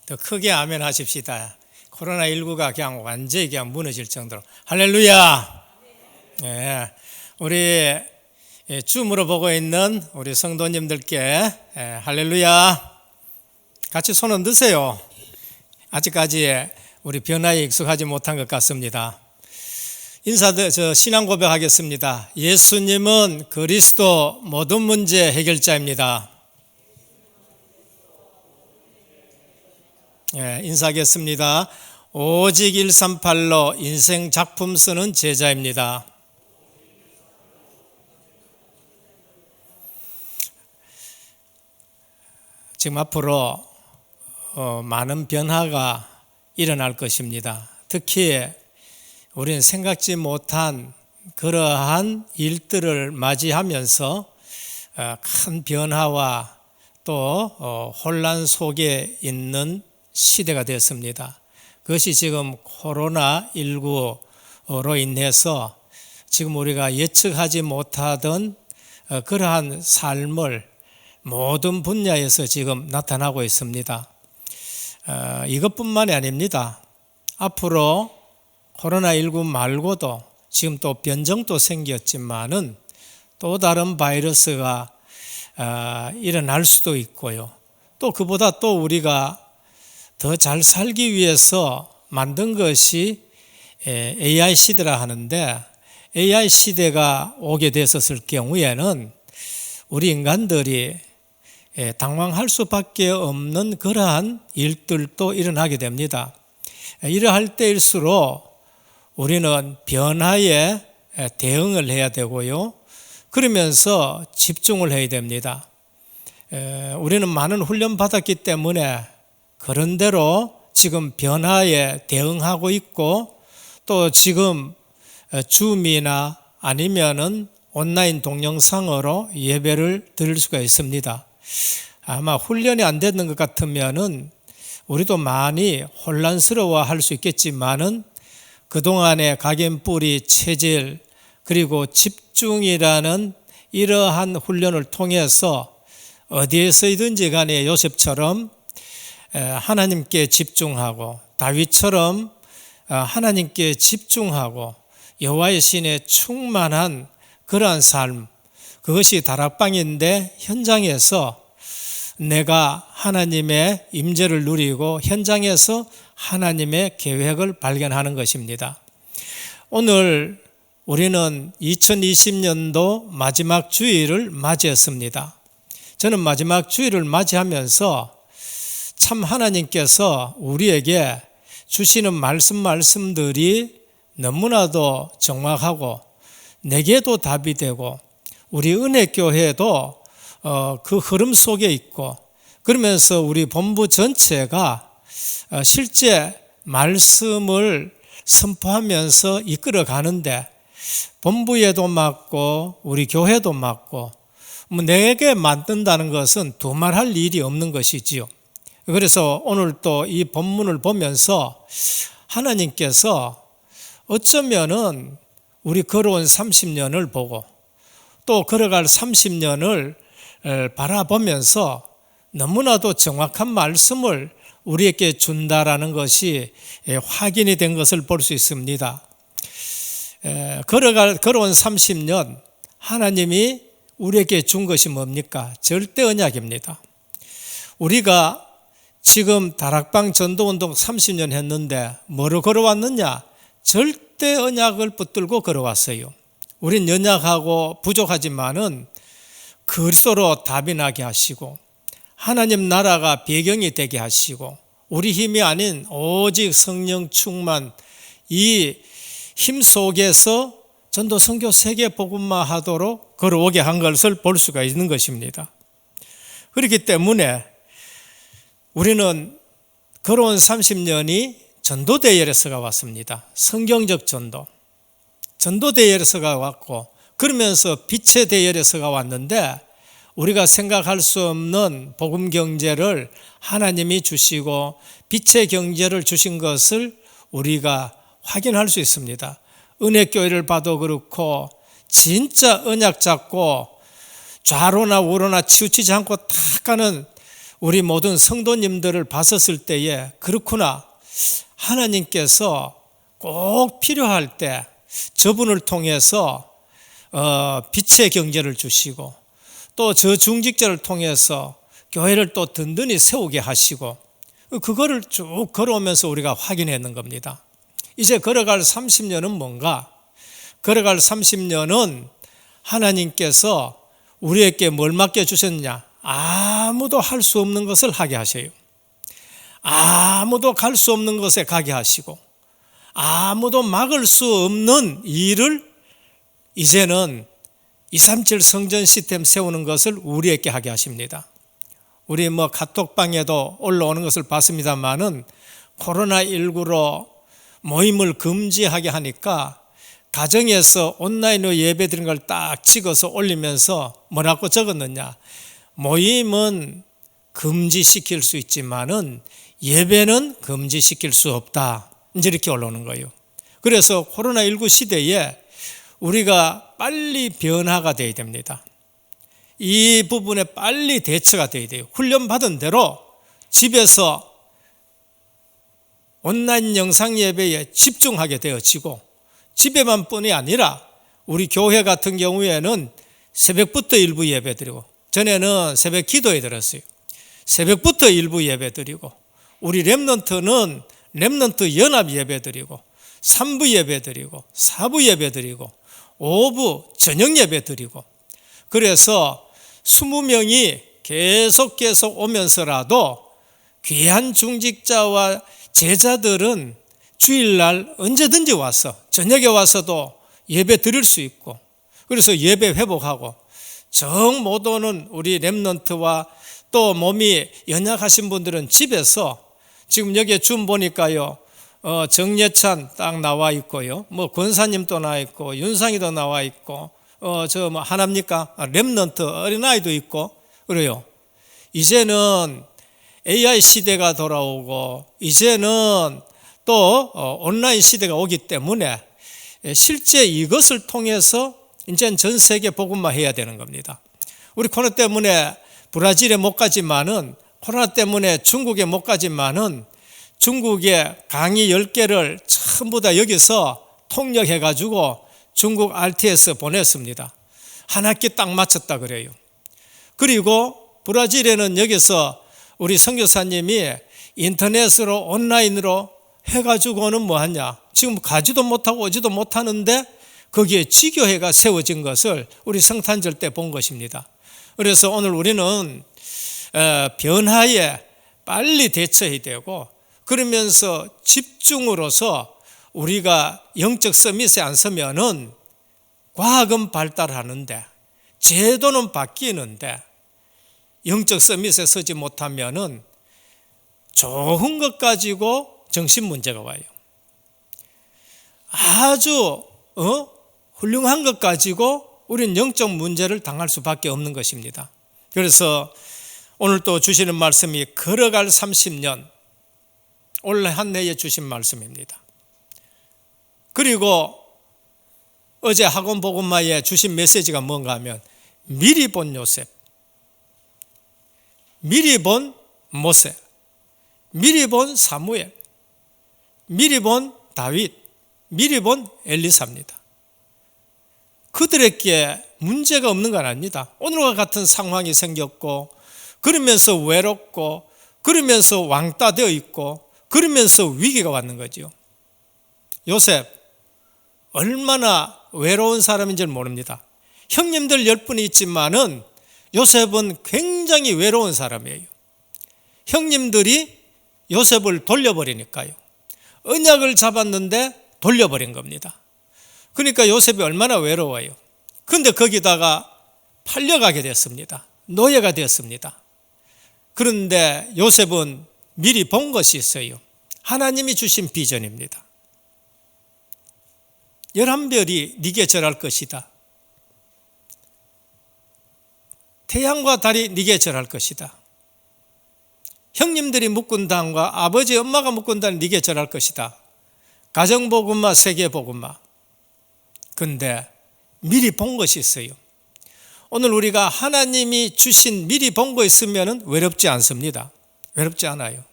더 크게 아멘 하십시다. 코로나19가 그냥 완전히 그냥 무너질 정도로. 할렐루야. 예, 우리 줌으로 보고 있는 우리 성도님들께 할렐루야. 같이 손 흔드세요. 아직까지 우리 변화에 익숙하지 못한 것 같습니다. 신앙 고백하겠습니다. 예수님은 그리스도 모든 문제 해결자입니다. 인사하겠습니다. 오직 138로 인생 작품 쓰는 제자입니다. 지금 앞으로 많은 변화가 일어날 것입니다. 특히 우리는 생각지 못한 그러한 일들을 맞이하면서 큰 변화와 또 혼란 속에 있는 시대가 되었습니다. 그것이 지금 코로나19로 인해서 지금 우리가 예측하지 못하던 그러한 삶을 모든 분야에서 지금 나타나고 있습니다. 이것뿐만이 아닙니다. 앞으로 코로나19 말고도 지금 또 변종도 생겼지만은 또 다른 바이러스가 일어날 수도 있고요. 또 그보다 또 우리가 더 잘 살기 위해서 만든 것이 AI 시대라 하는데, AI 시대가 오게 됐었을 경우에는 우리 인간들이 당황할 수밖에 없는 그러한 일들도 일어나게 됩니다. 이러할 때일수록 우리는 변화에 대응을 해야 되고요. 그러면서 집중을 해야 됩니다. 우리는 많은 훈련 받았기 때문에 그런대로 지금 변화에 대응하고 있고, 또 지금 줌이나 아니면은 온라인 동영상으로 예배를 드릴 수가 있습니다. 아마 훈련이 안 됐는 것 같으면은 우리도 많이 혼란스러워 할 수 있겠지만은 그동안의 각인뿌리 체질 그리고 집중이라는 이러한 훈련을 통해서 어디에서든지 간에 요셉처럼 하나님께 집중하고, 다윗처럼 하나님께 집중하고 여호와의 신에 충만한 그러한 삶, 그것이 다락방인데 현장에서 내가 하나님의 임재를 누리고 현장에서 하나님의 계획을 발견하는 것입니다. 오늘 우리는 2020년도 마지막 주일을 맞이했습니다. 저는 마지막 주일을 맞이하면서 참 하나님께서 우리에게 주시는 말씀들이 너무나도 정확하고 내게도 답이 되고 우리 은혜교회도 그 흐름 속에 있고, 그러면서 우리 본부 전체가 실제 말씀을 선포하면서 이끌어 가는데 본부에도 맞고 우리 교회도 맞고, 내게 맞는다는 것은 두말할 일이 없는 것이지요. 그래서 오늘 또 이 본문을 보면서 하나님께서 어쩌면은 우리 걸어온 30년을 보고 또 걸어갈 30년을 바라보면서 너무나도 정확한 말씀을 우리에게 준다라는 것이 확인이 된 것을 볼 수 있습니다. 걸어온 30년 하나님이 우리에게 준 것이 뭡니까? 절대 언약입니다. 우리가 지금 다락방 전도운동 30년 했는데 뭐로 걸어왔느냐? 절대 언약을 붙들고 걸어왔어요. 우린 연약하고 부족하지만은 그리스도로 답이 나게 하시고 하나님 나라가 배경이 되게 하시고 우리 힘이 아닌 오직 성령 충만, 이 힘 속에서 전도 선교 세계 복음화하도록 걸어오게 한 것을 볼 수가 있는 것입니다. 그렇기 때문에 우리는 걸어온 30년이 전도 대열에서가 왔습니다. 성경적 전도, 전도 대열에서가 왔고, 그러면서 빛의 대열에서가 왔는데 우리가 생각할 수 없는 복음 경제를 하나님이 주시고 빛의 경제를 주신 것을 우리가 확인할 수 있습니다. 은혜교회를 봐도 그렇고 진짜 언약 잡고 좌로나 우로나 치우치지 않고 탁 가는 우리 모든 성도님들을 봤었을 때에 그렇구나, 하나님께서 꼭 필요할 때 저분을 통해서 빛의 경제를 주시고 또 저 중직자를 통해서 교회를 또 든든히 세우게 하시고 그거를 쭉 걸어오면서 우리가 확인했는 겁니다. 이제 걸어갈 30년은 뭔가? 걸어갈 30년은 하나님께서 우리에게 뭘 맡겨주셨냐? 아무도 할 수 없는 것을 하게 하셔요. 아무도 갈 수 없는 것에 가게 하시고 아무도 막을 수 없는 일을 이제는 237 성전 시스템 세우는 것을 우리에게 하게 하십니다. 우리 카톡방에도 올라오는 것을 봤습니다만은 코로나19로 모임을 금지하게 하니까 가정에서 온라인으로 예배 드리는 걸 딱 찍어서 올리면서 뭐라고 적었느냐? 모임은 금지시킬 수 있지만은 예배는 금지시킬 수 없다. 이제 이렇게 올라오는 거예요. 그래서 코로나19 시대에 우리가 빨리 변화가 돼야 됩니다. 이 부분에 빨리 대처가 돼야 돼요. 훈련받은 대로 집에서 온라인 영상 예배에 집중하게 되어지고 집에만 뿐이 아니라 우리 교회 같은 경우에는 새벽부터 일부 예배 드리고 전에는 새벽 기도에 들었어요. 새벽부터 일부 예배 드리고 우리 렘넌트는 렘넌트 연합 예배 드리고 3부 예배 드리고 4부 예배 드리고 5부 저녁 예배 드리고 그래서 20명이 계속 오면서라도 귀한 중직자와 제자들은 주일날 언제든지 와서 저녁에 와서도 예배 드릴 수 있고 그래서 예배 회복하고 정 못 오는 우리 렘넌트와 또 몸이 연약하신 분들은 집에서 지금 여기에 줌 보니까요 정예찬 딱 나와 있고요 권사님도 나와 있고 윤상이도 나와 있고 하나입니까? 렘넌트 어린아이도 있고 그래요. 이제는 AI 시대가 돌아오고 이제는 또 온라인 시대가 오기 때문에 실제 이것을 통해서 이제 전 세계 복음화 해야 되는 겁니다. 우리 코로나 때문에 브라질에 못 가지만은 코로나 때문에 중국에 못 가지만은 중국에 강의 10개를 전부 다 여기서 통역해 가지고 중국 RTS 보냈습니다. 한 학기 딱 마쳤다 그래요. 그리고 브라질에는 여기서 우리 선교사님이 인터넷으로 온라인으로 해가지고는 뭐하냐 지금 가지도 못하고 오지도 못하는데 거기에 지교회가 세워진 것을 우리 성탄절 때 본 것입니다. 그래서 오늘 우리는 변화에 빨리 대처해야 되고 그러면서 집중으로서 우리가 영적 서밋에 안 서면은 과학은 발달하는데 제도는 바뀌는데 영적 서밋에 서지 못하면은 좋은 것 가지고 정신 문제가 와요. 아주 훌륭한 것 가지고 우리는 영적 문제를 당할 수밖에 없는 것입니다. 그래서 오늘 또 주시는 말씀이 걸어갈 30년 올해 한 해에 주신 말씀입니다. 그리고 어제 학원 복음마에 주신 메시지가 뭔가 하면 미리 본 요셉, 미리 본 모세, 미리 본 사무엘, 미리 본 다윗, 미리 본 엘리사입니다. 그들에게 문제가 없는 건 아닙니다. 오늘과 같은 상황이 생겼고 그러면서 외롭고 그러면서 왕따 되어 있고 그러면서 위기가 왔는 거죠. 요셉 얼마나 외로운 사람인지는 모릅니다. 형님들 10분이 있지만은 요셉은 굉장히 외로운 사람이에요. 형님들이 요셉을 돌려버리니까요. 언약을 잡았는데 돌려버린 겁니다. 그러니까 요셉이 얼마나 외로워요. 그런데 거기다가 팔려가게 됐습니다. 노예가 되었습니다. 그런데 요셉은 미리 본 것이 있어요. 하나님이 주신 비전입니다. 11별이 네게 절할 것이다. 태양과 달이 네게 절할 것이다. 형님들이 묶은 단과 아버지 엄마가 묶은 단이 네게 절할 것이다. 가정복음마 세계복음마. 근데 미리 본 것이 있어요. 오늘 우리가 하나님이 주신 미리 본 거 있으면 외롭지 않습니다. 외롭지 않아요.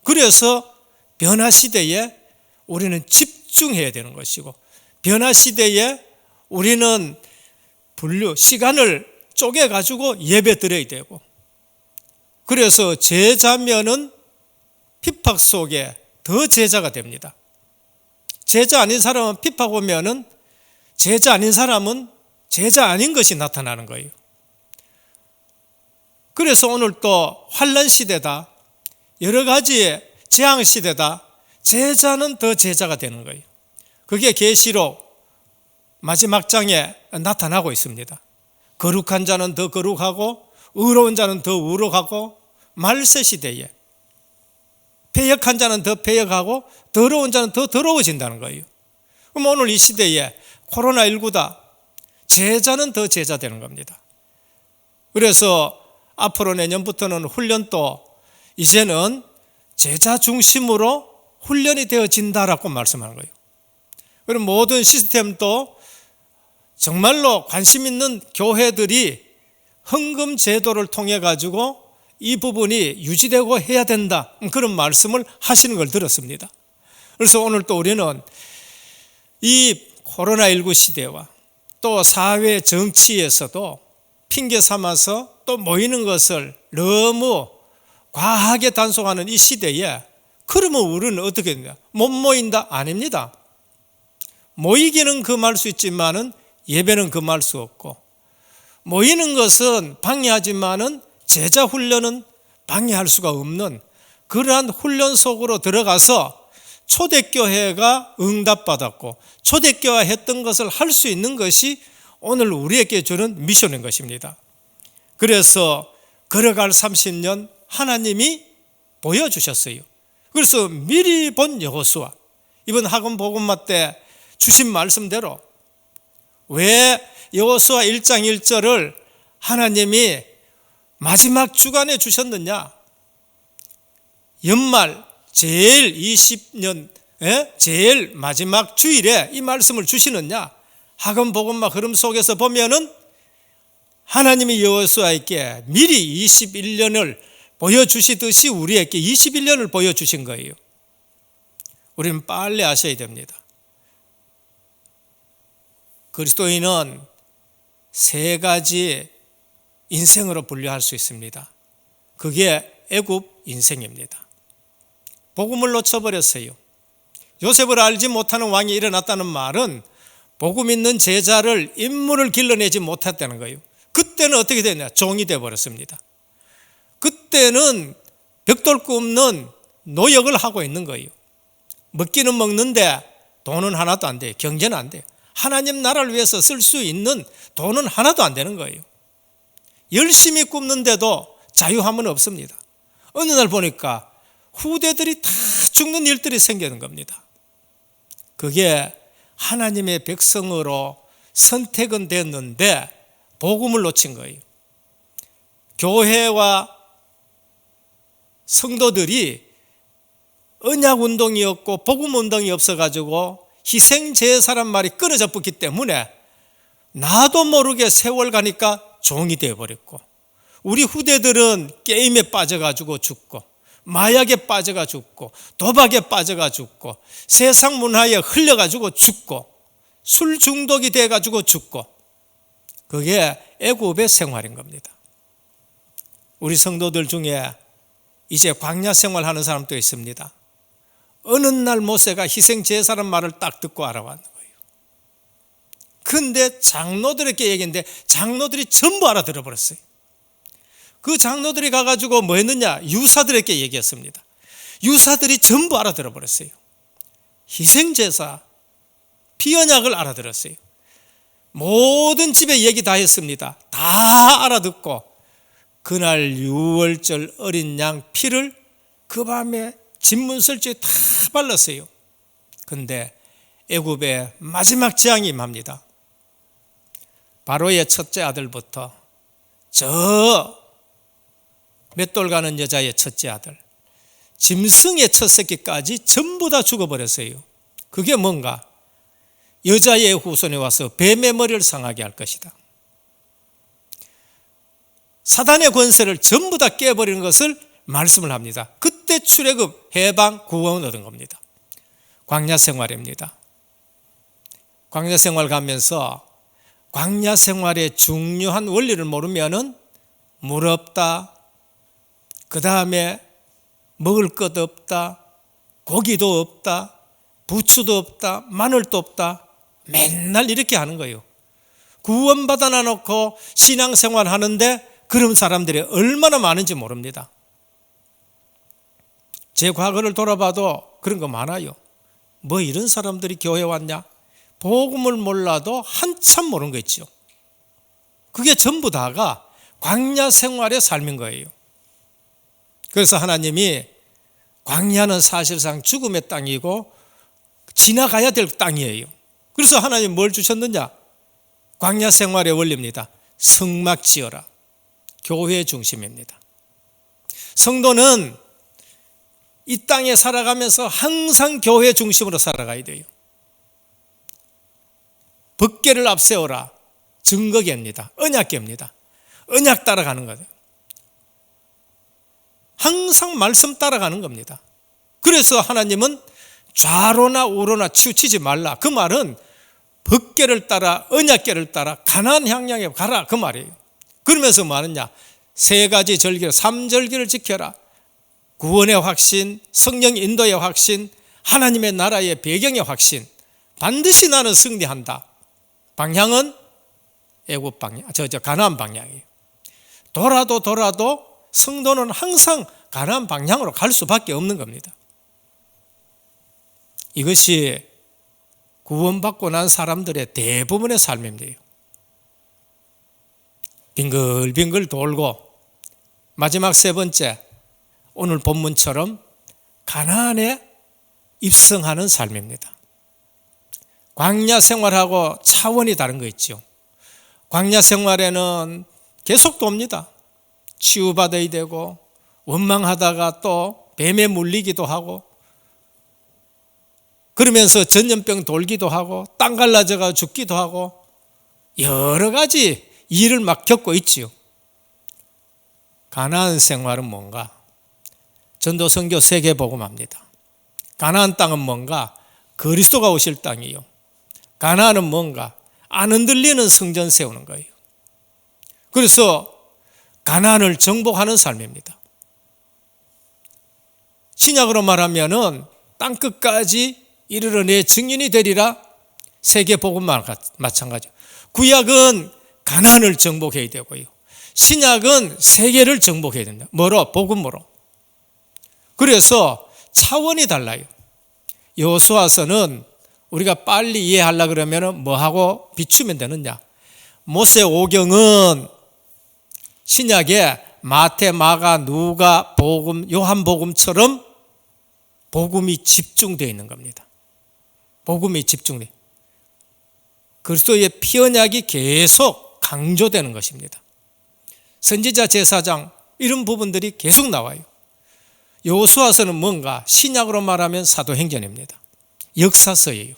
그래서 변화 시대에 우리는 집중해야 되는 것이고, 변화 시대에 우리는 시간을 쪼개가지고 예배 드려야 되고, 그래서 제자면은 핍박 속에 더 제자가 됩니다. 제자 아닌 사람은 핍박 오면은 제자 아닌 사람은 제자 아닌 것이 나타나는 거예요. 그래서 오늘 또 환난 시대다, 여러 가지 재앙 시대다, 제자는 더 제자가 되는 거예요. 그게 계시록 마지막 장에 나타나고 있습니다. 거룩한 자는 더 거룩하고 의로운 자는 더 의로하고, 말세 시대에 패역한 자는 더 패역하고 더러운 자는 더 더러워진다는 거예요. 그럼 오늘 이 시대에 코로나19다, 제자는 더 제자 되는 겁니다. 그래서 앞으로 내년부터는 훈련도 이제는 제자 중심으로 훈련이 되어진다라고 말씀하는 거예요. 그럼 모든 시스템도 정말로 관심 있는 교회들이 헌금 제도를 통해 가지고 이 부분이 유지되고 해야 된다, 그런 말씀을 하시는 걸 들었습니다. 그래서 오늘 또 우리는 이 코로나19 시대와 또 사회 정치에서도 핑계 삼아서 또 모이는 것을 너무 과하게 단속하는 이 시대에, 그러면 우리는 어떻게 되냐? 못 모인다? 아닙니다. 모이기는 금할 수 있지만은 예배는 금할 수 없고, 모이는 것은 방해하지만은 제자 훈련은 방해할 수가 없는 그러한 훈련 속으로 들어가서 초대교회가 응답받았고 초대교회가 했던 것을 할 수 있는 것이 오늘 우리에게 주는 미션인 것입니다. 그래서 걸어갈 30년 하나님이 보여주셨어요. 그래서 미리 본 여호수아, 이번 학원 복음마 때 주신 말씀대로 왜 여호수아 1장 1절을 하나님이 마지막 주간에 주셨느냐? 연말 제일 20년 제일 마지막 주일에 이 말씀을 주시느냐? 학원 복음마 흐름 속에서 보면은 하나님이 여호수아에게 미리 21년을 보여주시듯이 우리에게 21년을 보여주신 거예요. 우리는 빨리 아셔야 됩니다. 그리스도인은 세 가지 인생으로 분류할 수 있습니다. 그게 애굽 인생입니다. 복음을 놓쳐버렸어요. 요셉을 알지 못하는 왕이 일어났다는 말은 복음 있는 제자를, 인물을 길러내지 못했다는 거예요. 그때는 어떻게 되냐? 종이 되어버렸습니다. 그때는 벽돌 굽는 노역을 하고 있는 거예요. 먹기는 먹는데 돈은 하나도 안 돼요. 경제는 안 돼요. 하나님 나라를 위해서 쓸 수 있는 돈은 하나도 안 되는 거예요. 열심히 굽는데도 자유함은 없습니다. 어느 날 보니까 후대들이 다 죽는 일들이 생기는 겁니다. 그게 하나님의 백성으로 선택은 됐는데 복음을 놓친 거예요. 교회와 성도들이 언약운동이었고 복음운동이 없어가지고 희생제사란 말이 끊어져 붙기 때문에 나도 모르게 세월 가니까 종이 되어버렸고, 우리 후대들은 게임에 빠져가지고 죽고, 마약에 빠져가 죽고, 도박에 빠져가 죽고, 세상 문화에 흘려가지고 죽고, 술 중독이 돼가지고 죽고, 그게 애굽의 생활인 겁니다. 우리 성도들 중에 이제 광야 생활하는 사람도 있습니다. 어느 날 모세가 희생제사란 말을 딱 듣고 알아왔는 거예요. 근데 장로들에게 얘기했는데 장로들이 전부 알아들어버렸어요. 그 장로들이 가가지고 뭐 했느냐? 유사들에게 얘기했습니다. 유사들이 전부 알아들어버렸어요. 희생제사, 피언약을 알아들었어요. 모든 집에 얘기 다 했습니다. 다 알아듣고 그날 6월절 어린 양 피를 그 밤에 진문설주에 다 발랐어요. 근데 애굽의 마지막 재앙이 임합니다. 바로의 첫째 아들부터 저 맷돌 가는 여자의 첫째 아들, 짐승의 첫 새끼까지 전부 다 죽어버렸어요. 그게 뭔가? 여자의 후손이 와서 뱀의 머리를 상하게 할 것이다. 사단의 권세를 전부 다 깨버리는 것을 말씀을 합니다. 그때 출애굽, 해방, 구원을 얻은 겁니다. 광야 생활입니다. 광야 생활 가면서 광야 생활의 중요한 원리를 모르면은 물 없다, 그 다음에 먹을 것 없다, 고기도 없다, 부추도 없다, 마늘도 없다, 맨날 이렇게 하는 거예요. 구원받아 놔놓고 신앙생활 하는데 그런 사람들이 얼마나 많은지 모릅니다. 제 과거를 돌아봐도 그런 거 많아요. 뭐 이런 사람들이 교회 왔냐? 복음을 몰라도 한참 모르는 거 있죠. 그게 전부 다가 광야 생활의 삶인 거예요. 그래서 하나님이 광야는 사실상 죽음의 땅이고 지나가야 될 땅이에요. 그래서 하나님 뭘 주셨느냐? 광야 생활의 원리입니다. 성막 지어라. 교회 중심입니다. 성도는 이 땅에 살아가면서 항상 교회 중심으로 살아가야 돼요. 법궤를 앞세워라. 증거계입니다. 언약계입니다. 언약 따라가는 거예요. 항상 말씀 따라가는 겁니다. 그래서 하나님은 좌로나 우로나 치우치지 말라. 그 말은 법궤를 따라 언약궤를 따라 가나안 향양에 가라 그 말이에요. 그러면서 뭐 하느냐? 세 가지 절기를, 삼절기를 지켜라. 구원의 확신, 성령 인도의 확신, 하나님의 나라의 배경의 확신. 반드시 나는 승리한다. 방향은 애굽 방향, 가나안 방향이에요. 돌아도 성도는 항상 가나안 방향으로 갈 수밖에 없는 겁니다. 이것이 구원받고 난 사람들의 대부분의 삶입니다. 빙글빙글 돌고 마지막 세 번째, 오늘 본문처럼 가나안에 입성하는 삶입니다. 광야 생활하고 차원이 다른 거 있죠. 광야 생활에는 계속 돕니다. 치유받아야 되고 원망하다가 또 뱀에 물리기도 하고 그러면서 전염병 돌기도 하고 땅 갈라져가 죽기도 하고 여러 가지 일을 막 겪고 있지요. 가나안 생활은 뭔가? 전도 선교 세계 복음합니다. 가나안 땅은 뭔가? 그리스도가 오실 땅이요. 가나안은 뭔가? 안 흔들리는 성전 세우는 거예요. 그래서 가나안을 정복하는 삶입니다. 신약으로 말하면은 땅끝까지 이르러 내 증인이 되리라. 세계 복음만 마찬가지. 구약은 가나안을 정복해야 되고요. 신약은 세계를 정복해야 된다. 뭐로? 복음으로. 그래서 차원이 달라요. 여호수아서는 우리가 빨리 이해하려고 그러면 뭐하고 비추면 되느냐? 모세 오경은 신약에 마태, 마가, 누가, 복음, 요한복음처럼 복음이 집중되어 있는 겁니다. 복음이 집중돼. 그리스도의 피 언약이 계속 강조되는 것입니다. 선지자, 제사장 이런 부분들이 계속 나와요. 여호수아서는 뭔가? 신약으로 말하면 사도행전입니다. 역사서예요.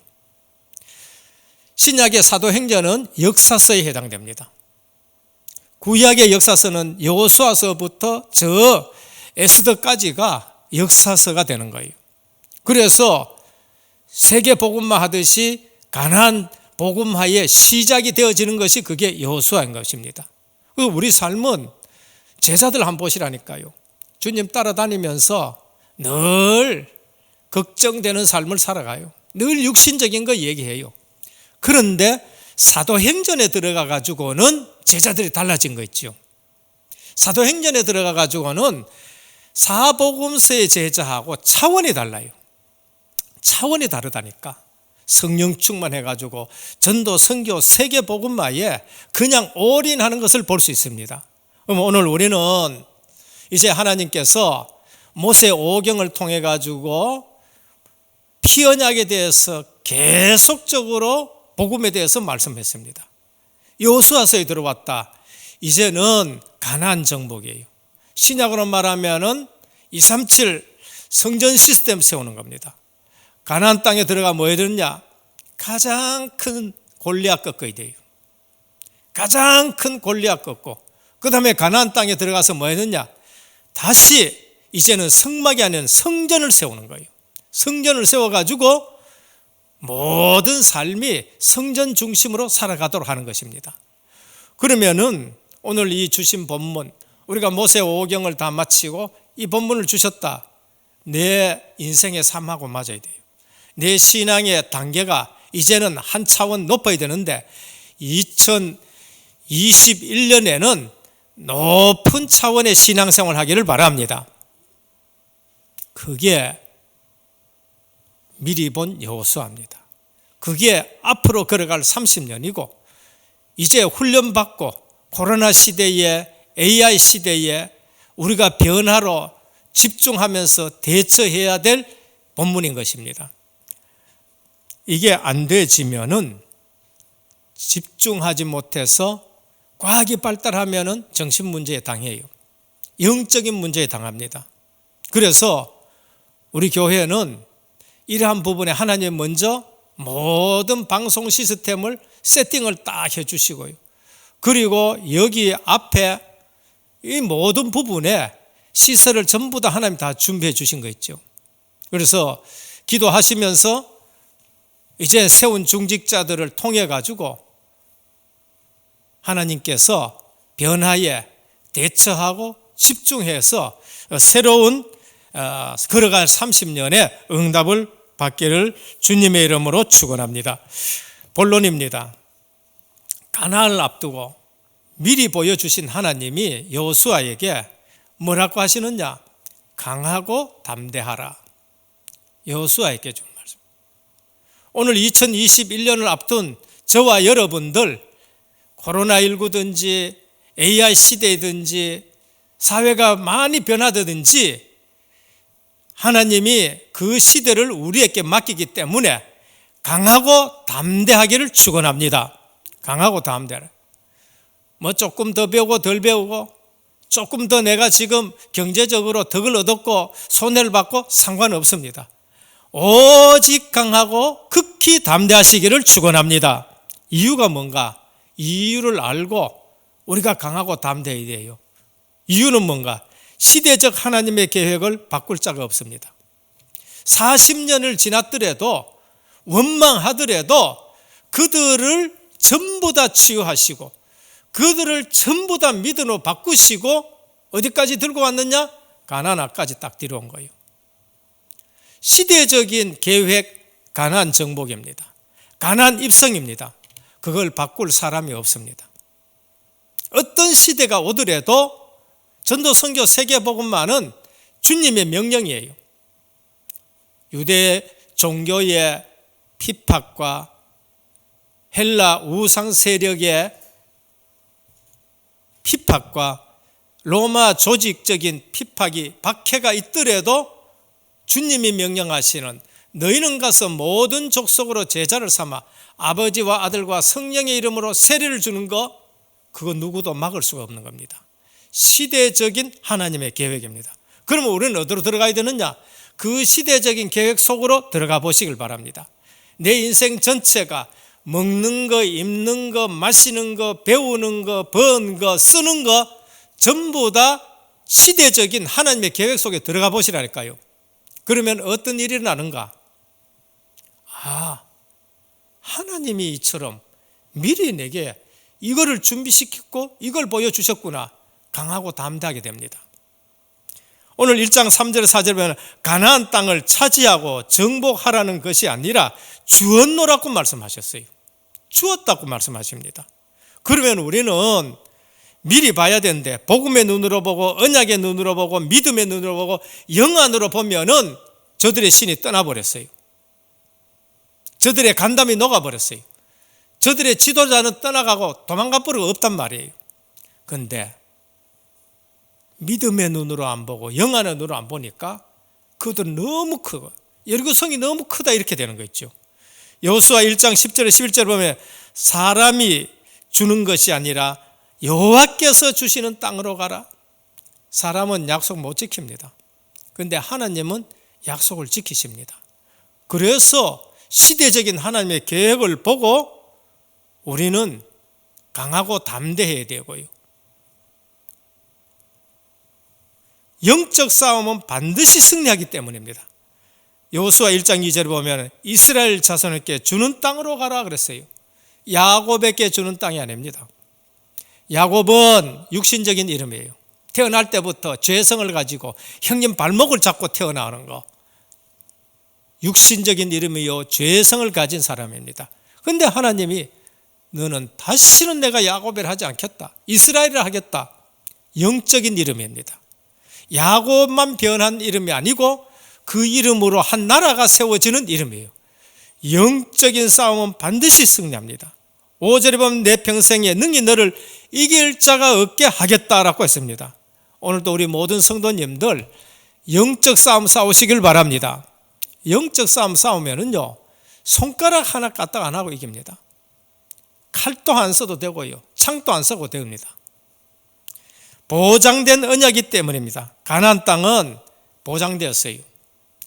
신약의 사도행전은 역사서에 해당됩니다. 구약의 역사서는 여호수아서부터 저 에스더까지가 역사서가 되는 거예요. 그래서 세계 복음화 하듯이 가나안 복음화의 시작이 되어지는 것이 그게 여호수아인 것입니다. 우리 삶은 제자들 한번 보시라니까요. 주님 따라다니면서 늘 걱정되는 삶을 살아가요. 늘 육신적인 거 얘기해요. 그런데 사도행전에 들어가 가지고는 제자들이 달라진 거 있죠. 사도행전에 들어가 가지고는 사복음서의 제자하고 차원이 달라요. 차원이 다르다니까. 성령 충만해 가지고 전도, 선교, 세계 복음화에 그냥 올인하는 것을 볼 수 있습니다. 그럼 오늘 우리는 이제 하나님께서 모세 오경을 통해 가지고 피 언약에 대해서 계속적으로 복음에 대해서 말씀했습니다. 여호수아서에 들어왔다. 이제는 가나안 정복이에요. 신약으로 말하면은 237 성전 시스템 세우는 겁니다. 가나안 땅에 들어가 뭐 해야 되느냐? 가장 큰 골리앗 꺾어야 돼요. 가장 큰 골리앗 꺾고 그 다음에 가나안 땅에 들어가서 뭐 했느냐? 다시 이제는 성막이 아닌 성전을 세우는 거예요. 성전을 세워가지고 모든 삶이 성전 중심으로 살아가도록 하는 것입니다. 그러면은 오늘 이 주신 본문, 우리가 모세 5경을 다 마치고 이 본문을 주셨다. 내 인생의 삶하고 맞아야 돼요. 내 신앙의 단계가 이제는 한 차원 높아야 되는데 2021년에는 높은 차원의 신앙생활을 하기를 바랍니다. 그게 미리 본 여호수아입니다. 그게 앞으로 걸어갈 30년이고 이제 훈련받고 코로나 시대에 AI 시대에 우리가 변화로 집중하면서 대처해야 될 본문인 것입니다. 이게 안 되지면은 집중하지 못해서 과학이 발달하면은 정신 문제에 당해요. 영적인 문제에 당합니다. 그래서 우리 교회는 이러한 부분에 하나님 먼저 모든 방송 시스템을 세팅을 딱 해주시고요. 그리고 여기 앞에 이 모든 부분에 시설을 전부 다 하나님 다 준비해 주신 거 있죠. 그래서 기도하시면서 이제 세운 중직자들을 통해 가지고 하나님께서 변화에 대처하고 집중해서 새로운 걸어갈 30년의 응답을 받기를 주님의 이름으로 축원합니다. 본론입니다. 가나안을 앞두고 미리 보여주신 하나님이 여호수아에게 뭐라고 하시느냐? 강하고 담대하라. 여호수아에게 준 말씀. 오늘 2021년을 앞둔 저와 여러분들 코로나19든지 AI 시대든지 사회가 많이 변화되든지 하나님이 그 시대를 우리에게 맡기기 때문에 강하고 담대하기를 축원합니다. 강하고 담대하라. 뭐 조금 더 배우고 덜 배우고 조금 더 내가 지금 경제적으로 덕을 얻었고 손해를 받고 상관없습니다. 오직 강하고 극히 담대하시기를 축원합니다. 이유가 뭔가? 이유를 알고 우리가 강하고 담대해야 돼요. 이유는 뭔가? 시대적 하나님의 계획을 바꿀 자가 없습니다. 40년을 지났더라도 원망하더라도 그들을 전부 다 치유하시고 그들을 전부 다 믿음으로 바꾸시고 어디까지 들고 왔느냐? 가나안까지 딱 들어온 거예요. 시대적인 계획 가나안 정복입니다. 가나안 입성입니다. 그걸 바꿀 사람이 없습니다. 어떤 시대가 오더라도 전도 선교 세계복음만은 주님의 명령이에요. 유대 종교의 핍박과 헬라 우상 세력의 핍박과 로마 조직적인 핍박이 박해가 있더라도 주님이 명령하시는 너희는 가서 모든 족속으로 제자를 삼아 아버지와 아들과 성령의 이름으로 세례를 주는 거, 그거 누구도 막을 수가 없는 겁니다. 시대적인 하나님의 계획입니다. 그러면 우리는 어디로 들어가야 되느냐? 그 시대적인 계획 속으로 들어가 보시길 바랍니다. 내 인생 전체가 먹는 거, 입는 거, 마시는 거, 배우는 거, 버는 거, 쓰는 거 전부 다 시대적인 하나님의 계획 속에 들어가 보시라니까요. 그러면 어떤 일이 일어나는가? 하나님이 이처럼 미리 내게 이거를 준비시켰고 이걸 보여주셨구나. 강하고 담대하게 됩니다. 오늘 1장 3절 4절 보면 가나안 땅을 차지하고 정복하라는 것이 아니라 주었노라고 말씀하셨어요. 주었다고 말씀하십니다. 그러면 우리는 미리 봐야 되는데 복음의 눈으로 보고 언약의 눈으로 보고 믿음의 눈으로 보고 영안으로 보면은 저들의 신이 떠나버렸어요. 저들의 간담이 녹아버렸어요. 저들의 지도자는 떠나가고 도망가 버리고 없단 말이에요. 그런데 믿음의 눈으로 안 보고 영안의 눈으로 안 보니까 그들은 너무 크고 여리고성이 너무 크다 이렇게 되는 거 있죠. 여호수아 1장 10절에 11절 보면 사람이 주는 것이 아니라 여호와께서 주시는 땅으로 가라. 사람은 약속 못 지킵니다. 그런데 하나님은 약속을 지키십니다. 그래서 시대적인 하나님의 계획을 보고 우리는 강하고 담대해야 되고요. 영적 싸움은 반드시 승리하기 때문입니다. 여호수아 1장 2절에 보면 이스라엘 자손에게 주는 땅으로 가라 그랬어요. 야곱에게 주는 땅이 아닙니다. 야곱은 육신적인 이름이에요. 태어날 때부터 죄성을 가지고 형님 발목을 잡고 태어나는 거, 육신적인 이름이요 죄성을 가진 사람입니다. 그런데 하나님이 너는 다시는 내가 야곱이라 하지 않겠다, 이스라엘이라 하겠다. 영적인 이름입니다. 야곱만 변한 이름이 아니고 그 이름으로 한 나라가 세워지는 이름이에요. 영적인 싸움은 반드시 승리합니다. 5절에 보면 내 평생에 능히 너를 이길 자가 없게 하겠다라고 했습니다. 오늘도 우리 모든 성도님들 영적 싸움 싸우시길 바랍니다. 영적 싸움 싸우면은요, 손가락 하나 까딱 안 하고 이깁니다. 칼도 안 써도 되고요, 창도 안 써도 됩니다. 보장된 언약이기 때문입니다. 가나안 땅은 보장되었어요.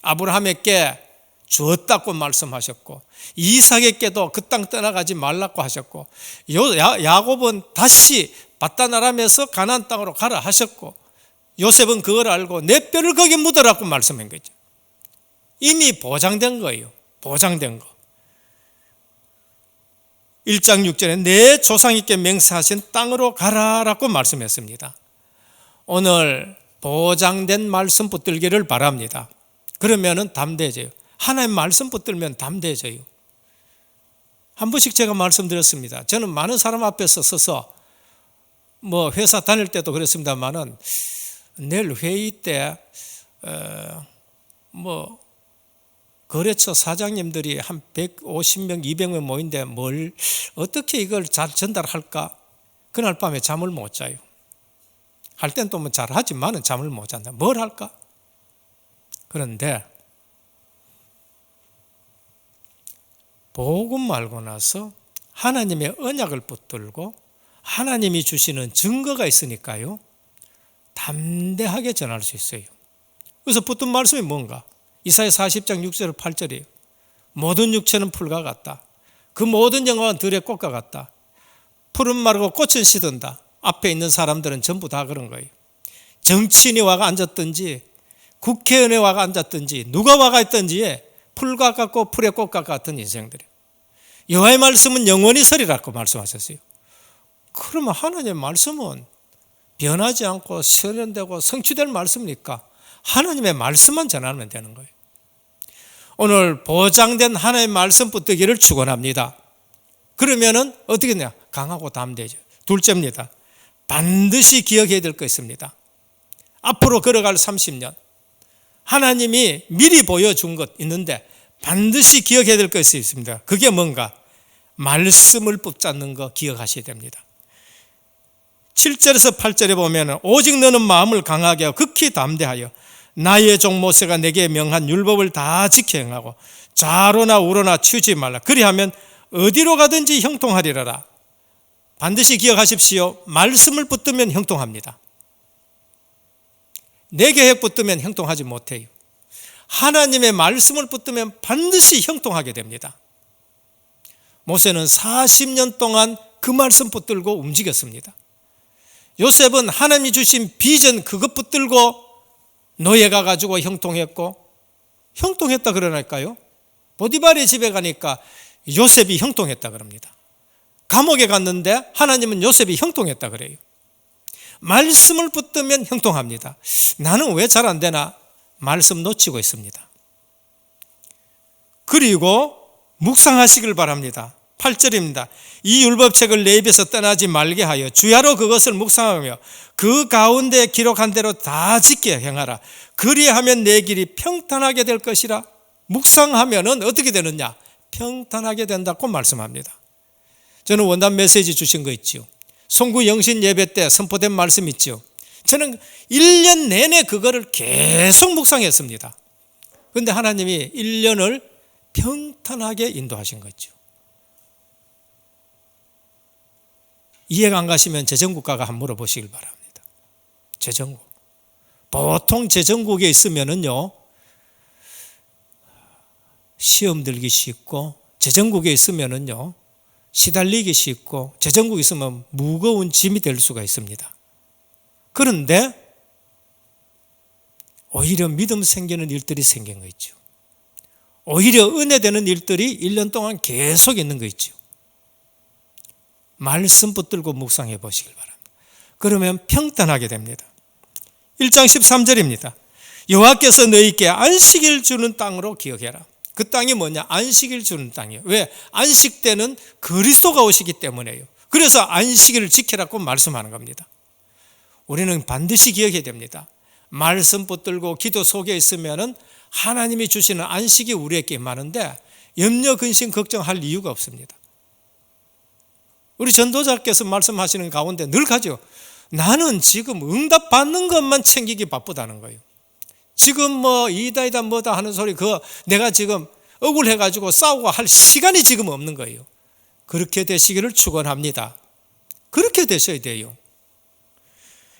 아브라함에게 주었다고 말씀하셨고, 이삭에게도 그 땅 떠나가지 말라고 하셨고, 야곱은 다시 바다나람에서 가나안 땅으로 가라 하셨고, 요셉은 그걸 알고 내 뼈를 거기 묻으라고 말씀한 거죠. 이미 보장된 거예요. 보장된 거. 1장 6절에 내 조상에게 맹세하신 땅으로 가라라고 말씀했습니다. 오늘 보장된 말씀 붙들기를 바랍니다. 그러면은 담대해져요. 하나님 말씀 붙들면 담대해져요. 한 번씩 제가 말씀드렸습니다. 저는 많은 사람 앞에서 서서 회사 다닐 때도 그랬습니다만은 내일 회의 때 거래처 사장님들이 한 150명, 200명 모인데 어떻게 이걸 잘 전달할까? 그날 밤에 잠을 못 자요. 할 땐 또 잘하지만은 잠을 못 잔다. 뭘 할까? 그런데 복음 알고 나서 하나님의 언약을 붙들고 하나님이 주시는 증거가 있으니까요, 담대하게 전할 수 있어요. 그래서 붙든 말씀이 뭔가? 이사야 40장 6절 8절이에요. 모든 육체는 풀과 같다. 그 모든 영광은 들의 꽃과 같다. 풀은 마르고 꽃은 시든다. 앞에 있는 사람들은 전부 다 그런 거예요. 정치인이 와가 앉았든지 국회의원이 와가 앉았든지 누가 와가 있든지 풀과 같고 풀의 꽃과 같은 인생들이에요. 여호와의 말씀은 영원히 서리라고 말씀하셨어요. 그러면 하나님의 말씀은 변하지 않고 실현되고 성취될 말씀이니까 하나님의 말씀만 전하면 되는 거예요. 오늘 보장된 하나님의 말씀 붙들기를 축원합니다. 그러면은 어떻게 되냐? 강하고 담대해져요. 둘째입니다. 반드시 기억해야 될 거 있습니다. 앞으로 걸어갈 30년 하나님이 미리 보여준 것 있는데 반드시 기억해야 될 것이 있습니다. 그게 뭔가? 말씀을 붙잡는 거 기억하셔야 됩니다. 7절에서 8절에 보면 오직 너는 마음을 강하게 하고 극히 담대하여 나의 종 모세가 내게 명한 율법을 다 지켜 행하고 좌로나 우로나 치우지 말라. 그리하면 어디로 가든지 형통하리라. 반드시 기억하십시오. 말씀을 붙들면 형통합니다. 내 계획 붙들면 형통하지 못해요. 하나님의 말씀을 붙들면 반드시 형통하게 됩니다. 모세는 40년 동안 그 말씀 붙들고 움직였습니다. 요셉은 하나님이 주신 비전 그것 붙들고 노예 가가지고 형통했고, 형통했다 그러니까요. 보디발의 집에 가니까 요셉이 형통했다 그럽니다. 감옥에 갔는데 하나님은 요셉이 형통했다 그래요. 말씀을 붙들면 형통합니다. 나는 왜 잘 안 되나? 말씀 놓치고 있습니다. 그리고 묵상하시길 바랍니다. 8절입니다. 이 율법책을 내 입에서 떠나지 말게 하여 주야로 그것을 묵상하며 그 가운데 기록한 대로 다 지켜 행하라. 그리하면 내 길이 평탄하게 될 것이라. 묵상하면은 어떻게 되느냐? 평탄하게 된다고 말씀합니다. 저는 원단 메시지 주신 거 있죠. 송구 영신 예배 때 선포된 말씀 있죠. 저는 1년 내내 그거를 계속 묵상했습니다. 그런데 하나님이 1년을 평탄하게 인도하신 거죠. 이해가 안 가시면 재정국가가 한번 물어보시길 바랍니다. 재정국. 보통 재정국에 있으면은요, 시험 들기 쉽고, 재정국에 있으면은요, 시달리기 쉽고, 재정국에 있으면 무거운 짐이 될 수가 있습니다. 그런데 오히려 믿음 생기는 일들이 생긴 거 있죠. 오히려 은혜 되는 일들이 1년 동안 계속 있는 거 있죠. 말씀 붙들고 묵상해 보시길 바랍니다. 그러면 평탄하게 됩니다. 1장 13절입니다. 여호와께서 너희에게 안식일 주는 땅으로 기억해라. 그 땅이 뭐냐? 안식일 주는 땅이에요. 왜? 안식 때는 그리스도가 오시기 때문에요. 그래서 안식일을 지키라고 말씀하는 겁니다. 우리는 반드시 기억해야 됩니다. 말씀 붙들고 기도 속에 있으면은 하나님이 주시는 안식이 우리에게 많은데 염려, 근심, 걱정할 이유가 없습니다. 우리 전도자께서 말씀하시는 가운데 늘 가죠. 나는 지금 응답 받는 것만 챙기기 바쁘다는 거예요. 지금 뭐 이다 뭐다 하는 소리 내가 지금 억울해가지고 싸우고 할 시간이 지금 없는 거예요. 그렇게 되시기를 축원합니다. 그렇게 되셔야 돼요.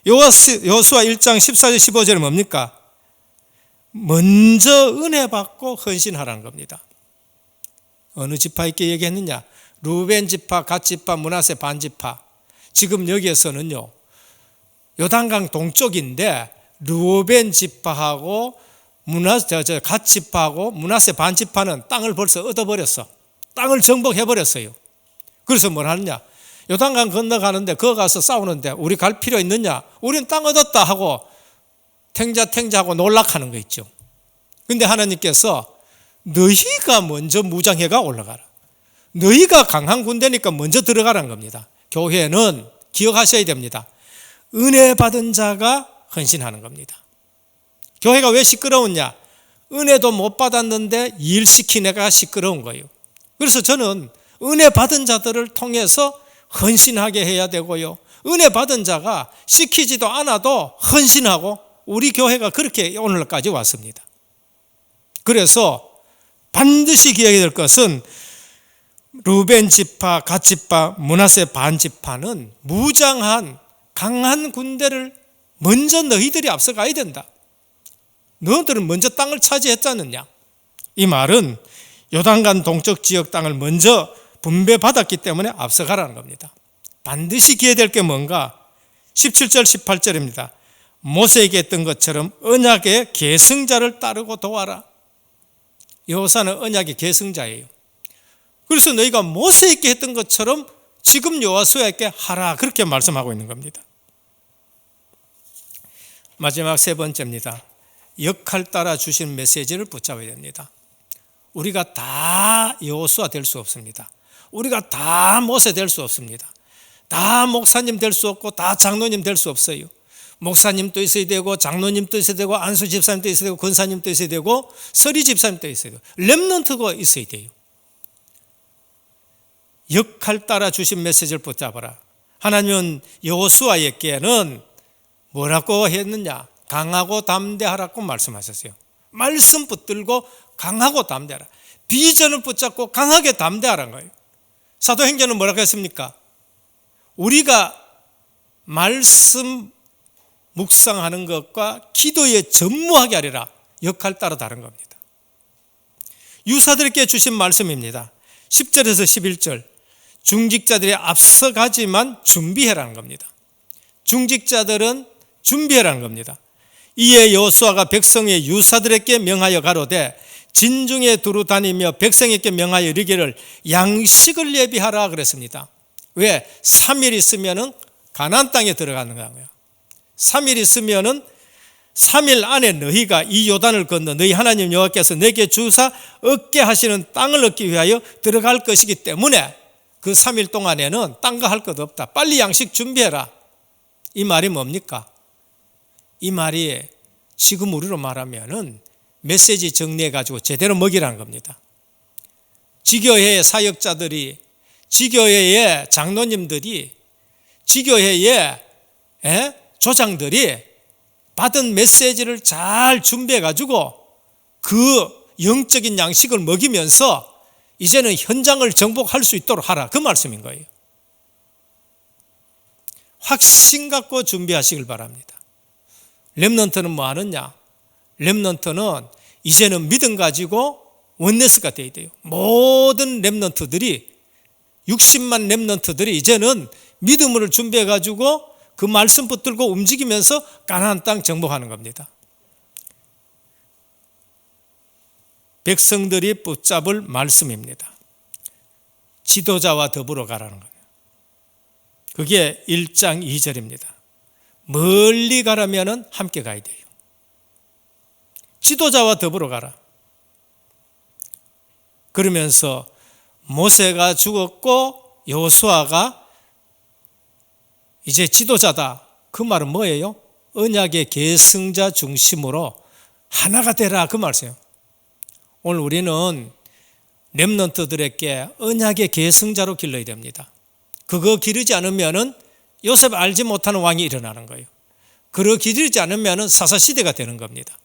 여호수아 1장 14절 15절은 뭡니까? 먼저 은혜 받고 헌신하라는 겁니다. 어느 지파에게 얘기했느냐? 루벤 지파, 갓 지파, 므낫세 반 지파. 지금 여기에서는요, 요단강 동쪽인데 루벤 지파하고 갓 지파하고 므낫세 반 지파는 땅을 벌써 얻어버렸어. 땅을 정복해버렸어요. 그래서 뭘 하느냐? 요단강 건너가는데 거기 가서 싸우는데 우리 갈 필요 있느냐? 우린 땅 얻었다 하고 탱자하고 놀락하는 거 있죠. 근데 하나님께서 너희가 먼저 무장해가 올라가라. 너희가 강한 군대니까 먼저 들어가라는 겁니다. 교회는 기억하셔야 됩니다. 은혜 받은 자가 헌신하는 겁니다. 교회가 왜 시끄러웠냐? 은혜도 못 받았는데 일 시킨 애가 시끄러운 거예요. 그래서 저는 은혜 받은 자들을 통해서 헌신하게 해야 되고요. 은혜 받은 자가 시키지도 않아도 헌신하고 우리 교회가 그렇게 오늘까지 왔습니다. 그래서 반드시 기억해야 될 것은 루벤 지파, 갓 지파, 므낫세 반 지파는 무장한 강한 군대를 먼저 너희들이 앞서가야 된다. 너희들은 먼저 땅을 차지했잖느냐. 이 말은 요단강 동쪽 지역 땅을 먼저 분배받았기 때문에 앞서가라는 겁니다. 반드시 기해야 될 게 뭔가? 17절 18절입니다. 모세에게 했던 것처럼 언약의 계승자를 따르고 도와라. 여호사는 언약의 계승자예요. 그래서 너희가 모세에게 했던 것처럼 지금 여호수아에게 하라, 그렇게 말씀하고 있는 겁니다. 마지막 세 번째입니다. 역할 따라 주신 메시지를 붙잡아야 됩니다. 우리가 다 여호수아 될 수 없습니다. 우리가 다 모세 될 수 없습니다. 다 목사님 될 수 없고 다 장로님 될 수 없어요. 목사님도 있어야 되고 장로님도 있어야 되고 안수 집사님도 있어야 되고 권사님도 있어야 되고 서리 집사님도 있어야 되고 렘넌트가 있어야 돼요. 역할 따라 주신 메시지를 붙잡아라. 하나님은 여호수아에게는 뭐라고 했느냐? 강하고 담대하라고 말씀하셨어요. 말씀 붙들고 강하고 담대하라. 비전을 붙잡고 강하게 담대하라는 거예요. 사도행전은 뭐라고 했습니까? 우리가 말씀 묵상하는 것과 기도에 전무하게 하리라. 역할 따라 다른 겁니다. 유사들에게 주신 말씀입니다. 10절에서 11절. 중직자들이 앞서가지만 준비해라는 겁니다. 중직자들은 준비해라는 겁니다. 이에 여호수아가 백성의 유사들에게 명하여 가로되 진중에 두루 다니며 백성에게 명하여 이르기를 양식을 예비하라 그랬습니다. 왜? 3일 있으면은 가나안 땅에 들어가는 거예요. 3일 있으면은 3일 안에 너희가 이 요단을 건너 너희 하나님 여호와께서 내게 주사 얻게 하시는 땅을 얻기 위하여 들어갈 것이기 때문에 그 3일 동안에는 딴 거 할 것 없다. 빨리 양식 준비해라. 이 말이 뭡니까? 이 말이 지금 우리로 말하면은 메시지 정리해가지고 제대로 먹이라는 겁니다. 지교회의 사역자들이, 지교회의 장로님들이, 지교회의 조장들이 받은 메시지를 잘 준비해가지고 그 영적인 양식을 먹이면서 이제는 현장을 정복할 수 있도록 하라. 그 말씀인 거예요. 확신 갖고 준비하시길 바랍니다. 렘넌트는 뭐 하느냐? 렘넌트는 이제는 믿음 가지고 원네스가 돼야 돼요. 모든 렘넌트들이 60만 렘넌트들이 이제는 믿음을 준비해 가지고 그 말씀 붙들고 움직이면서 가나안 땅 정복하는 겁니다. 백성들이 붙잡을 말씀입니다. 지도자와 더불어 가라는 거예요. 그게 1장 2절입니다. 멀리 가려면 함께 가야 돼요. 지도자와 더불어 가라. 그러면서 모세가 죽었고 여호수아가 이제 지도자다. 그 말은 뭐예요? 언약의 계승자 중심으로 하나가 되라, 그 말이에요. 오늘 우리는 렘넌트들에게 언약의 계승자로 길러야 됩니다. 그거 기르지 않으면 요셉 알지 못하는 왕이 일어나는 거예요. 그거 기르지 않으면 사사시대가 되는 겁니다.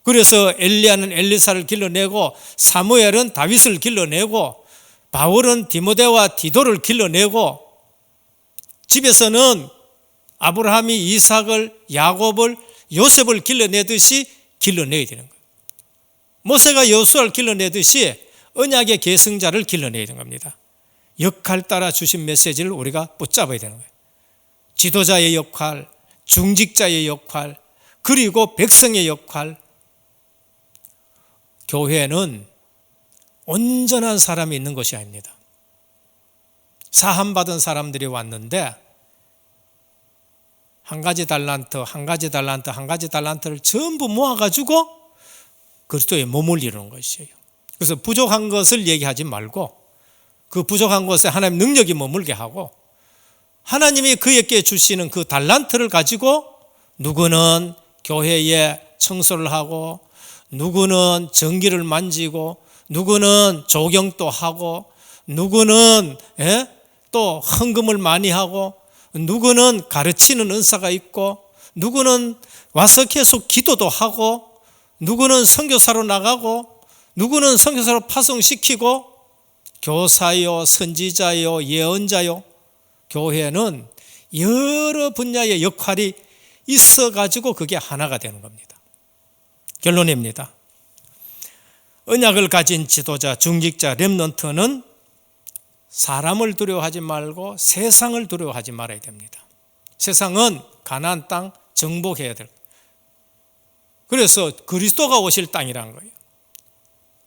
그래서 엘리야는 엘리사를 길러내고, 사무엘은 다윗을 길러내고, 바울은 디모데와 디도를 길러내고, 집에서는 아브라함이 이삭을, 야곱을, 요셉을 길러내듯이 길러내야 되는 거예요. 모세가 여호수아를 길러내듯이 언약의 계승자를 길러내야 되는 겁니다. 역할 따라 주신 메시지를 우리가 붙잡아야 되는 거예요. 지도자의 역할, 중직자의 역할, 그리고 백성의 역할. 교회는 온전한 사람이 있는 것이 아닙니다. 사함받은 사람들이 왔는데 한 가지 달란트를 전부 모아가지고 그리스도의 몸을 이루는 것이에요. 그래서 부족한 것을 얘기하지 말고 그 부족한 것에 하나님 능력이 머물게 하고, 하나님이 그에게 주시는 그 달란트를 가지고 누구는 교회에 청소를 하고, 누구는 전기를 만지고, 누구는 조경도 하고, 누구는 또 헌금을 많이 하고, 누구는 가르치는 은사가 있고, 누구는 와서 계속 기도도 하고, 누구는 선교사로 나가고, 누구는 선교사로 파송시키고, 교사요, 선지자요, 예언자요. 교회는 여러 분야의 역할이 있어가지고 그게 하나가 되는 겁니다. 결론입니다. 언약을 가진 지도자, 중직자, 렘넌트는 사람을 두려워하지 말고 세상을 두려워하지 말아야 됩니다. 세상은 가나안 땅 정복해야 될 거예요. 그래서 그리스도가 오실 땅이라는 거예요.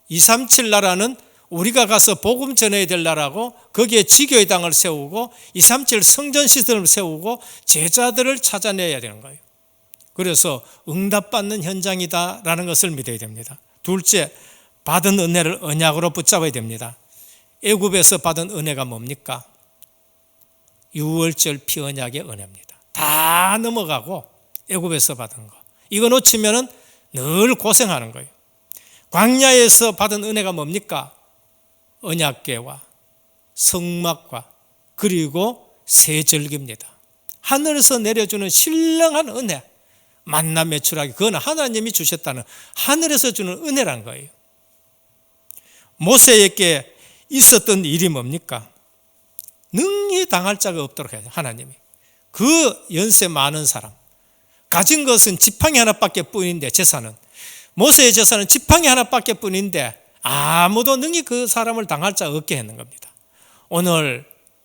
237 나라는 우리가 가서 복음 전해야 될 나라고, 거기에 지교의 당을 세우고 237 성전 시설을 세우고 제자들을 찾아내야 되는 거예요. 그래서 응답받는 현장이다라는 것을 믿어야 됩니다. 둘째, 받은 은혜를 언약으로 붙잡아야 됩니다. 애굽에서 받은 은혜가 뭡니까? 유월절 피언약의 은혜입니다. 다 넘어가고 애굽에서 받은 거, 이거 놓치면 늘 고생하는 거예요. 광야에서 받은 은혜가 뭡니까? 언약궤와 성막과 그리고 세절기입니다. 하늘에서 내려주는 신령한 은혜, 만나 매출하기, 그건 하나님이 주셨다는 하늘에서 주는 은혜란 거예요. 모세에게 있었던 일이 뭡니까? 능히 당할 자가 없도록 해야죠. 하나님이 그 연세 많은 사람, 가진 것은 지팡이 하나밖에 뿐인데, 재산은, 모세의 재산은 지팡이 하나밖에 뿐인데 아무도 능히 그 사람을 당할 자 없게 했는 겁니다. 오늘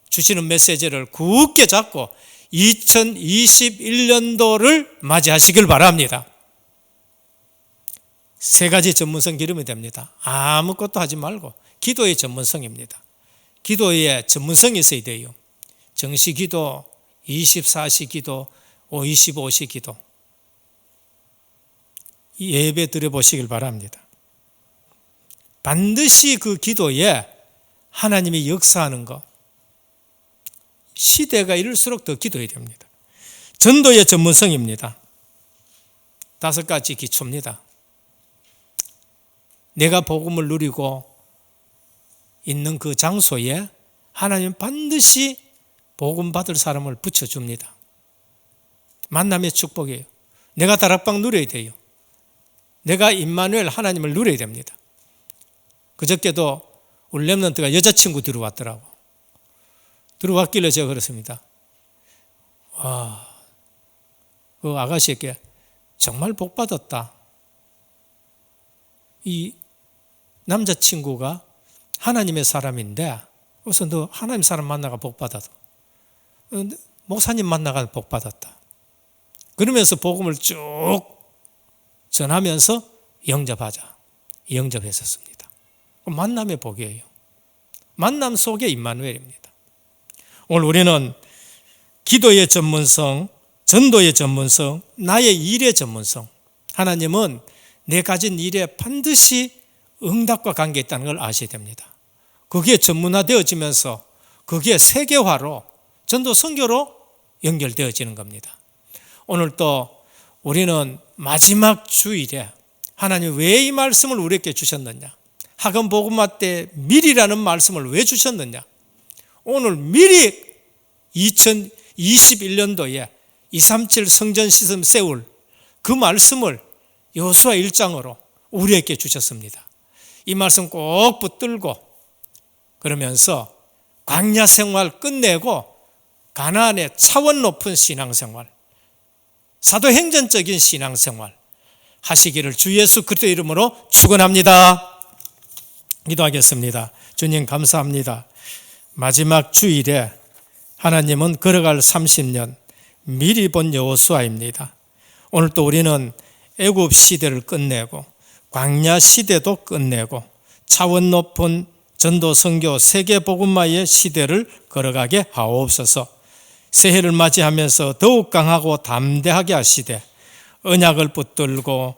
주시는 메시지를 굳게 잡고 2021년도를 맞이하시길 바랍니다. 세 가지 전문성 기르면 됩니다. 아무것도 하지 말고 기도의 전문성입니다. 기도에 전문성이 있어야 돼요. 정시 기도, 24시 기도, 25시 기도. 예배 드려보시길 바랍니다. 반드시 그 기도에 하나님이 역사하는 것, 시대가 이럴수록 더 기도해야 됩니다. 전도의 전문성입니다. 5가지 기초입니다. 내가 복음을 누리고 있는 그 장소에 하나님은 반드시 복음 받을 사람을 붙여줍니다. 만남의 축복이에요. 내가 다락방 누려야 돼요. 내가 임마누엘 하나님을 누려야 됩니다. 그저께도 우리 렘넌트가 여자친구 들어왔더라고. 들어왔길래 제가 그렇습니다. 그 아가씨에게 정말 복 받았다. 이 남자친구가 하나님의 사람인데, 그래서 너 하나님 사람 만나가 복 받았다. 목사님 만나가 복 받았다. 그러면서 복음을 쭉 전하면서 영접하자. 영접했었습니다. 만남의 복이에요. 만남 속에 임마누엘입니다. 오늘 우리는 기도의 전문성, 전도의 전문성, 나의 일의 전문성. 하나님은 내 가진 일에 반드시 응답과 관계 있다는 걸 아셔야 됩니다. 그게 전문화되어지면서 그게 세계화로 전도 선교로 연결되어지는 겁니다. 오늘 또 우리는 마지막 주일에 하나님 왜 이 말씀을 우리에게 주셨느냐? 하금 복음화 때 미리라는 말씀을 왜 주셨느냐? 오늘 미리 2021년도에 237 성전 시설 세울 그 말씀을 여호수아 1장으로 우리에게 주셨습니다. 이 말씀 꼭 붙들고 그러면서 광야 생활 끝내고 가나안의 차원 높은 신앙생활, 사도행전적인 신앙생활 하시기를 주 예수 그리스도의 이름으로 축원합니다. 기도하겠습니다. 주님 감사합니다. 마지막 주일에 하나님은 걸어갈 30년 미리 본 여호수아입니다. 오늘 또 우리는 애굽 시대를 끝내고 광야 시대도 끝내고 차원 높은 전도 선교 세계 복음화의 시대를 걸어가게 하옵소서. 새해를 맞이하면서 더욱 강하고 담대하게 하시되 언약을 붙들고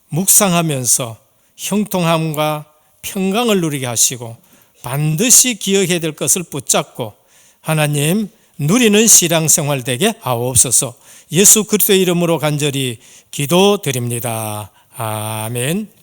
묵상하면서 형통함과 평강을 누리게 하시고 반드시 기억해야 될 것을 붙잡고 하나님 누리는 신앙생활 되게 하옵소서. 예수 그리스도의 이름으로 간절히 기도드립니다. 아멘.